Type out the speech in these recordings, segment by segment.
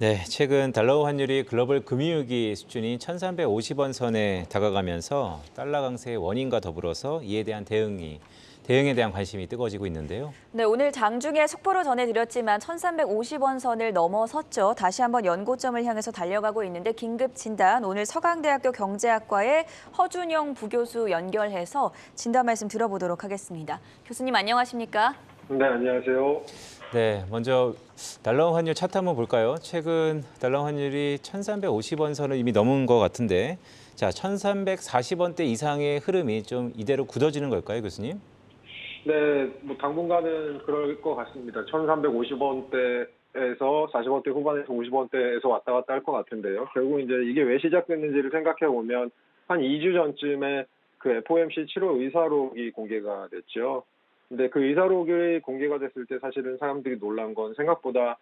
네, 최근 달러 환율이 글로벌 금융위기 수준인 1350원 선에 다가가면서 달러 강세의 원인과 더불어서 이에 대한 대응에 대한 관심이 뜨거워지고 있는데요. 네, 오늘 장중에 속보로 전해드렸지만 1350원 선을 넘어섰죠. 다시 한번 연고점을 향해서 달려가고 있는데 긴급 진단, 오늘 서강대학교 경제학과의 허준영 부교수 연결해서 진단 말씀 들어보도록 하겠습니다. 교수님 안녕하십니까? 네, 안녕하세요. 네, 먼저 달러 환율 차트 한번 볼까요? 최근 달러 환율이 1350원 선을 이미 넘은 것 같은데, 자, 1340원대 이상의 흐름이 좀 이대로 굳어지는 걸까요, 교수님? 네, 뭐 당분간은 그럴 것 같습니다. 1350원대에서 40원대 후반에서 50원대에서 왔다 갔다 할 것 같은데요. 결국 이제 이게 왜 시작됐는지를 생각해 보면 한 2주 전쯤에 그 FOMC 7월 의사록이 공개가 됐죠. 근데 그 의사록이 공개가 됐을 때 사실은 사람들이 놀란 건 생각보다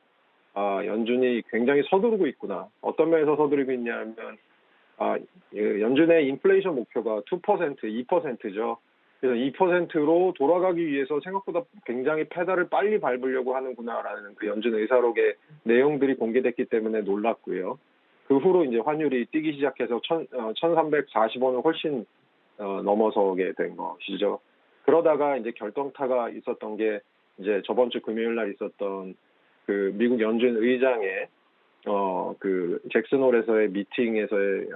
연준이 굉장히 서두르고 있구나. 어떤 면에서 서두르고 있냐면 연준의 인플레이션 목표가 2%, 2%죠. 그래서 2%로 돌아가기 위해서 생각보다 굉장히 페달을 빨리 밟으려고 하는구나라는 그 연준 의사록의 내용들이 공개됐기 때문에 놀랐고요. 그 후로 이제 환율이 뛰기 시작해서 1340원을 훨씬 넘어서게 된 것이죠. 그러다가 이제 결정타가 있었던 게 이제 저번 주 금요일 날 있었던 그 미국 연준 의장의 그 잭슨홀에서의 미팅에서의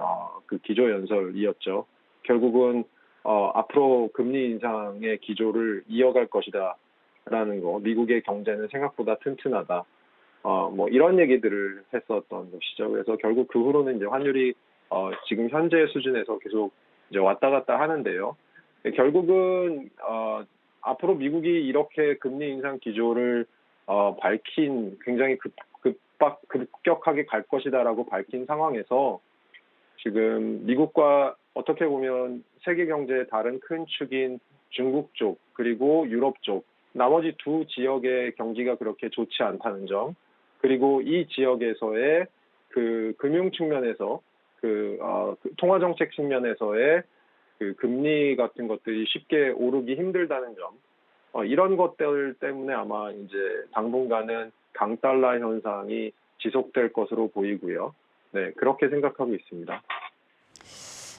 그 기조 연설이었죠. 결국은 앞으로 금리 인상의 기조를 이어갈 것이다라는 거, 미국의 경제는 생각보다 튼튼하다. 뭐 이런 얘기들을 했었던 것이죠. 그래서 결국 그 후로는 이제 환율이 지금 현재 수준에서 계속 이제 왔다 갔다 하는데요. 결국은 앞으로 미국이 이렇게 금리 인상 기조를 밝힌 굉장히 급격하게 갈 것이다라고 밝힌 상황에서 지금 미국과 어떻게 보면 세계 경제의 다른 큰 축인 중국 쪽 그리고 유럽 쪽 나머지 두 지역의 경기가 그렇게 좋지 않다는 점 그리고 이 지역에서의 그 금융 측면에서 그 통화 정책 측면에서의 그 금리 같은 것들이 쉽게 오르기 힘들다는 점 이런 것들 때문에 아마 이제 당분간은 강달러 현상이 지속될 것으로 보이고요. 네, 그렇게 생각하고 있습니다.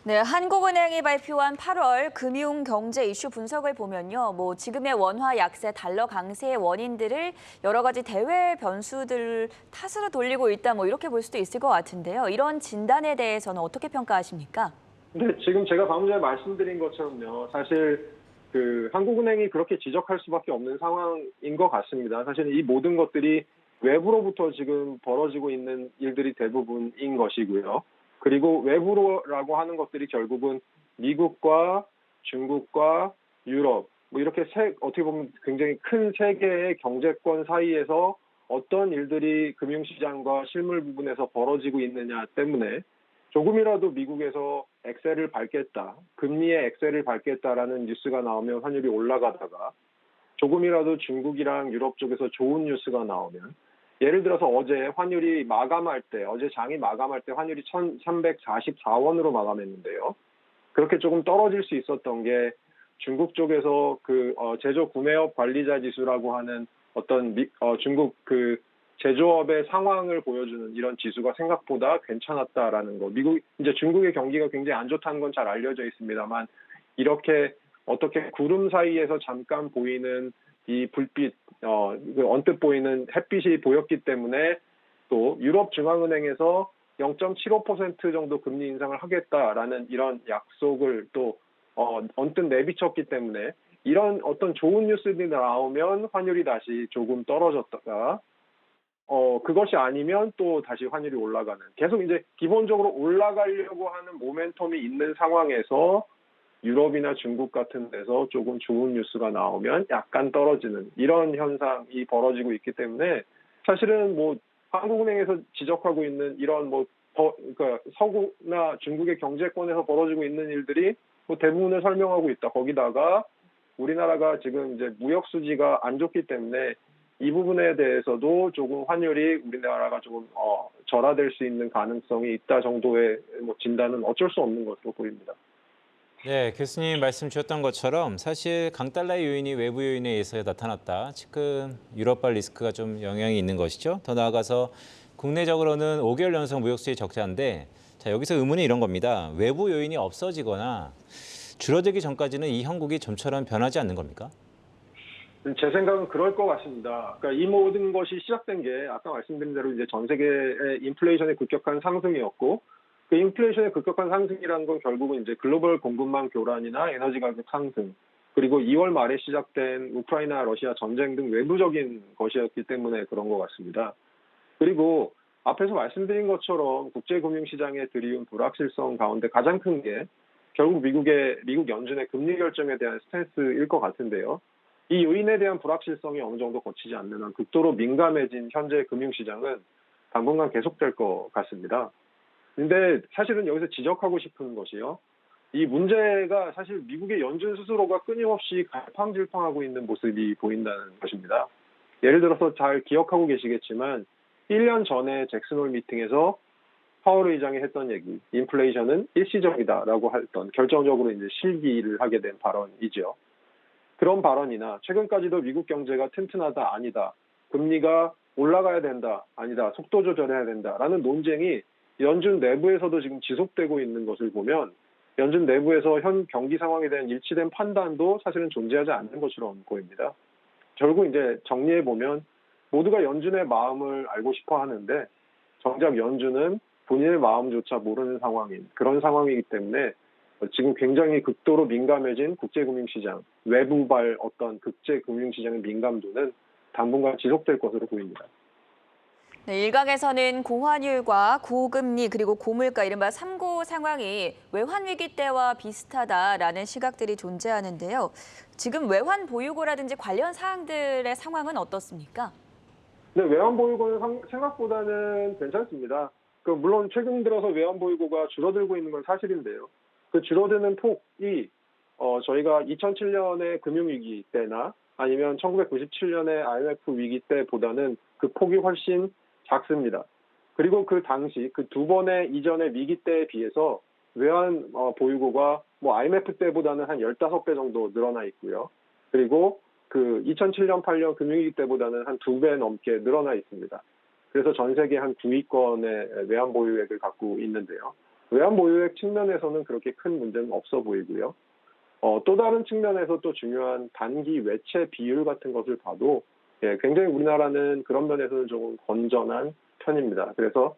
네, 한국은행이 발표한 8월 금융 경제 이슈 분석을 보면요. 뭐 지금의 원화 약세, 달러 강세의 원인들을 여러 가지 대외 변수들 탓으로 돌리고 있다. 뭐 이렇게 볼 수도 있을 것 같은데요. 이런 진단에 대해서는 어떻게 평가하십니까? 네, 지금 제가 방금 전에 말씀드린 것처럼요. 사실 그 한국은행이 그렇게 지적할 수밖에 없는 상황인 것 같습니다. 사실 이 모든 것들이 외부로부터 지금 벌어지고 있는 일들이 대부분인 것이고요. 그리고 외부라고 하는 것들이 결국은 미국과 중국과 유럽, 뭐 이렇게 어떻게 보면 굉장히 큰 세 개의 경제권 사이에서 어떤 일들이 금융시장과 실물 부분에서 벌어지고 있느냐 때문에 조금이라도 미국에서 엑셀을 밟겠다, 금리의 엑셀을 밟겠다라는 뉴스가 나오면 환율이 올라가다가 조금이라도 중국이랑 유럽 쪽에서 좋은 뉴스가 나오면 예를 들어서 어제 환율이 마감할 때, 어제 장이 마감할 때 환율이 1344원으로 마감했는데요. 그렇게 조금 떨어질 수 있었던 게 중국 쪽에서 그 제조 구매업 관리자 지수라고 하는 어떤 중국 그 제조업의 상황을 보여주는 이런 지수가 생각보다 괜찮았다라는 거. 이제 중국의 경기가 굉장히 안 좋다는 건 잘 알려져 있습니다만 이렇게 어떻게 구름 사이에서 잠깐 보이는 이 불빛, 언뜻 보이는 햇빛이 보였기 때문에 또 유럽 중앙은행에서 0.75% 정도 금리 인상을 하겠다라는 이런 약속을 또 언뜻 내비쳤기 때문에 이런 어떤 좋은 뉴스들이 나오면 환율이 다시 조금 떨어졌다가 그것이 아니면 또 다시 환율이 올라가는 계속 이제 기본적으로 올라가려고 하는 모멘텀이 있는 상황에서 유럽이나 중국 같은 데서 조금 좋은 뉴스가 나오면 약간 떨어지는 이런 현상이 벌어지고 있기 때문에 사실은 뭐 한국은행에서 지적하고 있는 이런 그러니까 서구나 중국의 경제권에서 벌어지고 있는 일들이 뭐 대부분을 설명하고 있다. 거기다가 우리나라가 지금 이제 무역 수지가 안 좋기 때문에 이 부분에 대해서도 조금 환율이 우리나라가 조금 절하될 수 있는 가능성이 있다 정도의 뭐 진단은 어쩔 수 없는 것으로 보입니다. 네, 교수님 말씀 주셨던 것처럼 사실 강달러의 요인이 외부 요인에 의해서 나타났다. 지금 유럽발 리스크가 좀 영향이 있는 것이죠. 더 나아가서 국내적으로는 5개월 연속 무역 수지 적자인데 자, 여기서 의문이 이런 겁니다. 외부 요인이 없어지거나 줄어들기 전까지는 이 형국이 좀처럼 변하지 않는 겁니까? 제 생각은 그럴 것 같습니다. 그러니까 이 모든 것이 시작된 게 아까 말씀드린 대로 이제 전 세계의 인플레이션의 급격한 상승이었고 그 인플레이션의 급격한 상승이라는 건 결국은 이제 글로벌 공급망 교란이나 에너지 가격 상승 그리고 2월 말에 시작된 우크라이나 러시아 전쟁 등 외부적인 것이었기 때문에 그런 것 같습니다. 그리고 앞에서 말씀드린 것처럼 국제금융시장에 들이운 불확실성 가운데 가장 큰 게 결국 미국 연준의 금리 결정에 대한 스탠스일 것 같은데요. 이 요인에 대한 불확실성이 어느 정도 거치지 않는 한 극도로 민감해진 현재 금융시장은 당분간 계속될 것 같습니다. 근데 사실은 여기서 지적하고 싶은 것이요. 이 문제가 사실 미국의 연준 스스로가 끊임없이 갈팡질팡하고 있는 모습이 보인다는 것입니다. 예를 들어서 잘 기억하고 계시겠지만 1년 전에 잭슨홀 미팅에서 파월 의장이 했던 얘기, 인플레이션은 일시적이다라고 했던 결정적으로 이제 실기를 하게 된 발언이죠. 그런 발언이나 최근까지도 미국 경제가 튼튼하다 아니다, 금리가 올라가야 된다 아니다, 속도 조절해야 된다라는 논쟁이 연준 내부에서도 지금 지속되고 있는 것을 보면 연준 내부에서 현 경기 상황에 대한 일치된 판단도 사실은 존재하지 않는 것처럼 보입니다. 결국 이제 정리해 보면 모두가 연준의 마음을 알고 싶어 하는데 정작 연준은 본인의 마음조차 모르는 상황인 그런 상황이기 때문에 지금 굉장히 극도로 민감해진 국제금융시장, 외부발 어떤 국제금융시장의 민감도는 당분간 지속될 것으로 보입니다. 네, 일각에서는 고환율과 고금리 그리고 고물가 이른바 3고 상황이 외환 위기 때와 비슷하다라는 시각들이 존재하는데요. 지금 외환 보유고라든지 관련 사항들의 상황은 어떻습니까? 네, 외환 보유고는 생각보다는 괜찮습니다. 물론 최근 들어서 외환 보유고가 줄어들고 있는 건 사실인데요. 그 줄어드는 폭이 저희가 2007년의 금융위기 때나 아니면 1997년의 IMF 위기 때보다는 그 폭이 훨씬 작습니다. 그리고 그 당시 그 두 번의 이전의 위기 때에 비해서 외환 보유고가 IMF 때보다는 한 15배 정도 늘어나 있고요. 그리고 그 2007년, 8년 금융위기 때보다는 한 2배 넘게 늘어나 있습니다. 그래서 전 세계 한 9위권의 외환 보유액을 갖고 있는데요. 외환 보유액 측면에서는 그렇게 큰 문제는 없어 보이고요. 또 다른 측면에서 또 중요한 단기 외채 비율 같은 것을 봐도 굉장히 우리나라는 그런 면에서는 조금 건전한 편입니다. 그래서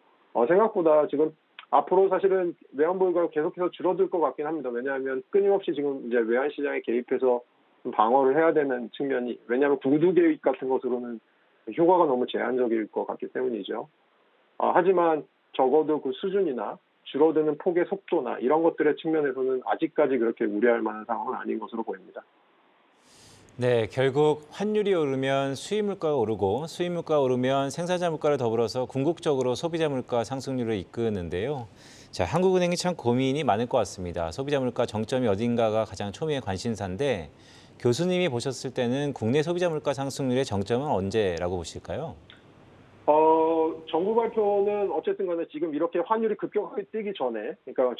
생각보다 지금 앞으로 사실은 외환 보유가 계속해서 줄어들 것 같긴 합니다. 왜냐하면 끊임없이 지금 이제 외환 시장에 개입해서 좀 방어를 해야 되는 측면이 왜냐하면 구두 계획 같은 것으로는 효과가 너무 제한적일 것 같기 때문이죠. 하지만 적어도 그 수준이나 줄어드는 폭의 속도나 이런 것들의 측면에서는 아직까지 그렇게 우려할 만한 상황은 아닌 것으로 보입니다. 네, 결국 환율이 오르면 수입 물가가 오르고 수입 물가가 오르면 생산자 물가를 더불어서 궁극적으로 소비자 물가 상승률을 이끄는데요. 자, 한국은행이 참 고민이 많을 것 같습니다. 소비자 물가 정점이 어딘가가 가장 초미의 관심사인데 교수님이 보셨을 때는 국내 소비자 물가 상승률의 정점은 언제라고 보실까요? 정부 발표는 어쨌든 간에 지금 이렇게 환율이 급격하게 뛰기 전에, 그러니까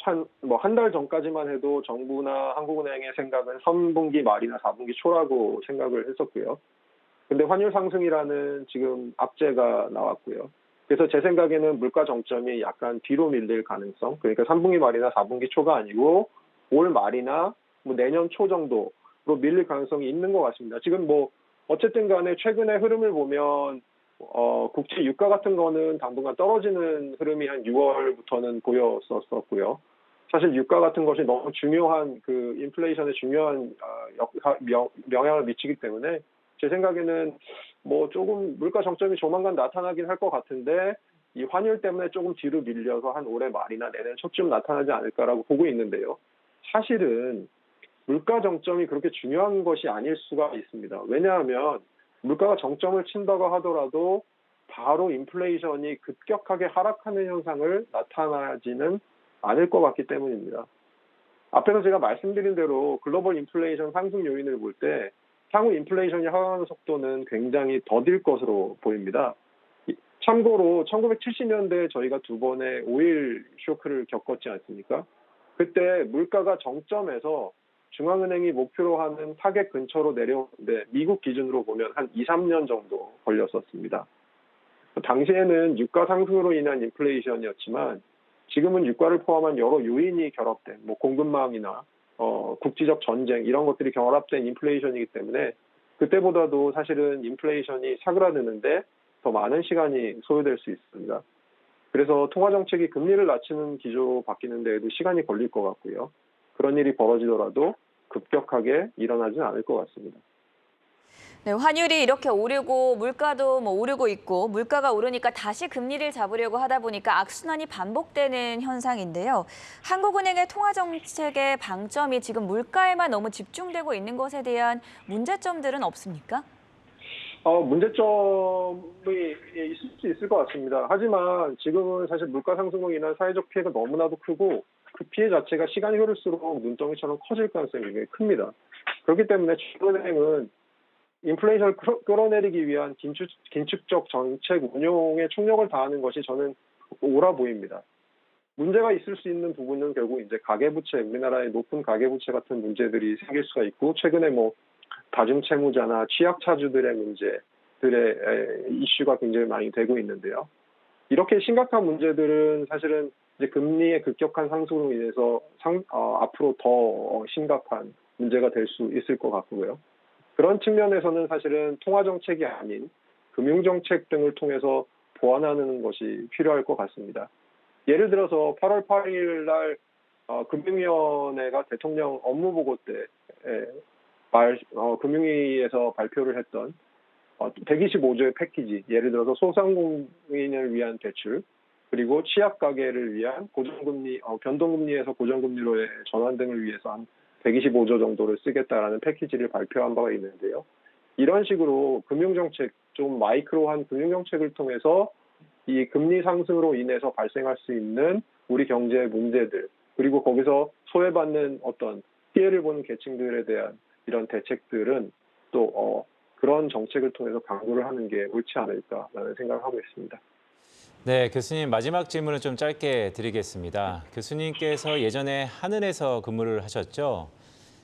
한 달 전까지만 해도 정부나 한국은행의 생각은 3분기 말이나 4분기 초라고 생각을 했었고요. 근데 환율 상승이라는 지금 악재가 나왔고요. 그래서 제 생각에는 물가 정점이 약간 뒤로 밀릴 가능성, 그러니까 3분기 말이나 4분기 초가 아니고 올 말이나 내년 초 정도로 밀릴 가능성이 있는 것 같습니다. 지금 어쨌든 간에 최근의 흐름을 보면 국제 유가 같은 거는 당분간 떨어지는 흐름이 한 6월부터는 보였었고요. 사실 유가 같은 것이 너무 중요한 그 인플레이션에 중요한 영향을 미치기 때문에 제 생각에는 조금 물가 정점이 조만간 나타나긴 할 것 같은데 이 환율 때문에 조금 뒤로 밀려서 한 올해 말이나 내년 초쯤 나타나지 않을까라고 보고 있는데요. 사실은 물가 정점이 그렇게 중요한 것이 아닐 수가 있습니다. 왜냐하면 물가가 정점을 친다고 하더라도 바로 인플레이션이 급격하게 하락하는 현상을 나타나지는 않을 것 같기 때문입니다. 앞에서 제가 말씀드린 대로 글로벌 인플레이션 상승 요인을 볼 때 향후 인플레이션이 하락하는 속도는 굉장히 더딜 것으로 보입니다. 참고로 1970년대에 저희가 두 번의 오일 쇼크를 겪었지 않습니까? 그때 물가가 정점에서 중앙은행이 목표로 하는 타겟 근처로 내려오는데 미국 기준으로 보면 한 2, 3년 정도 걸렸었습니다. 당시에는 유가 상승으로 인한 인플레이션이었지만 지금은 유가를 포함한 여러 요인이 결합된 뭐 공급망이나 국지적 전쟁 이런 것들이 결합된 인플레이션이기 때문에 그때보다도 사실은 인플레이션이 사그라드는데 더 많은 시간이 소요될 수 있습니다. 그래서 통화정책이 금리를 낮추는 기조 바뀌는 데에도 시간이 걸릴 것 같고요. 그런 일이 벌어지더라도 급격하게 일어나지는 않을 것 같습니다. 네, 환율이 이렇게 오르고 물가도 뭐 오르고 있고 물가가 오르니까 다시 금리를 잡으려고 하다 보니까 악순환이 반복되는 현상인데요. 한국은행의 통화정책의 방점이 지금 물가에만 너무 집중되고 있는 것에 대한 문제점들은 없습니까? 문제점이 있을 수 있을 것 같습니다. 하지만 지금은 사실 물가 상승으로 인한 사회적 피해가 너무나도 크고 그 피해 자체가 시간이 흐를수록 눈덩이처럼 커질 가능성이 굉장히 큽니다. 그렇기 때문에 중앙은행은 인플레이션을 끌어내리기 위한 긴축적 정책 운용에 총력을 다하는 것이 저는 옳아 보입니다. 문제가 있을 수 있는 부분은 결국 이제 가계부채, 우리나라의 높은 가계부채 같은 문제들이 생길 수가 있고 최근에 뭐 다중채무자나 취약차주들의 문제들의 이슈가 굉장히 많이 되고 있는데요. 이렇게 심각한 문제들은 사실은 이제 금리의 급격한 상승으로 인해서 앞으로 더 심각한 문제가 될 수 있을 것 같고요. 그런 측면에서는 사실은 통화정책이 아닌 금융정책 등을 통해서 보완하는 것이 필요할 것 같습니다. 예를 들어서 8월 8일 날 금융위원회가 대통령 업무보고 때 금융위에서 발표를 했던 125조의 패키지, 예를 들어서 소상공인을 위한 대출, 그리고 취약가계를 위한 고정금리, 변동금리에서 고정금리로의 전환 등을 위해서 한 125조 정도를 쓰겠다라는 패키지를 발표한 바가 있는데요. 이런 식으로 금융정책, 좀 마이크로한 금융정책을 통해서 이 금리 상승으로 인해서 발생할 수 있는 우리 경제의 문제들, 그리고 거기서 소외받는 어떤 피해를 보는 계층들에 대한 이런 대책들은 또 그런 정책을 통해서 강구를 하는 게 옳지 않을까라는 생각을 하고 있습니다. 네, 교수님 마지막 질문을 좀 짧게 드리겠습니다. 교수님께서 예전에 한은에서 근무를 하셨죠?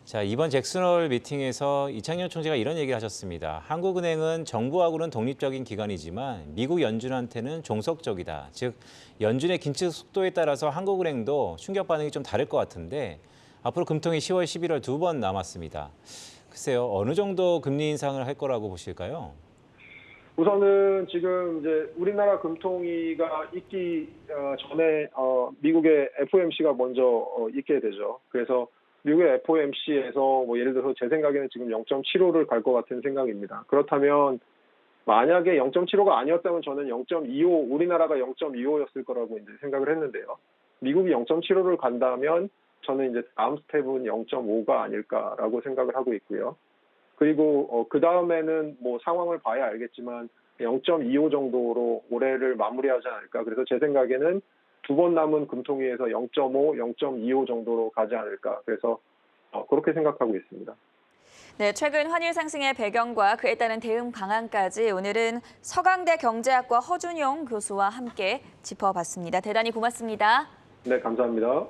자, 이번 잭슨홀 미팅에서 이창용 총재가 이런 얘기를 하셨습니다. 한국은행은 정부하고는 독립적인 기관이지만 미국 연준한테는 종속적이다. 즉, 연준의 긴축 속도에 따라서 한국은행도 충격 반응이 좀 다를 것 같은데 앞으로 금통이 10월, 11월 두 번 남았습니다. 글쎄요, 어느 정도 금리 인상을 할 거라고 보실까요? 우선은 지금 이제 우리나라 금통위가 있기 전에 미국의 FOMC가 먼저 있게 되죠. 그래서 미국의 FOMC에서 뭐 예를 들어서 제 생각에는 지금 0.75를 갈 것 같은 생각입니다. 그렇다면 만약에 0.75가 아니었다면 저는 0.25, 우리나라가 0.25였을 거라고 이제 생각을 했는데요. 미국이 0.75를 간다면 저는 이제 다음 스텝은 0.5가 아닐까라고 생각을 하고 있고요. 그리고 그 다음에는 뭐 상황을 봐야 알겠지만 0.25 정도로 올해를 마무리하지 않을까. 그래서 제 생각에는 두 번 남은 금통위에서 0.5, 0.25 정도로 가지 않을까. 그래서 그렇게 생각하고 있습니다. 네, 최근 환율 상승의 배경과 그에 따른 대응 방안까지 오늘은 서강대 경제학과 허준용 교수와 함께 짚어봤습니다. 대단히 고맙습니다. 네, 감사합니다.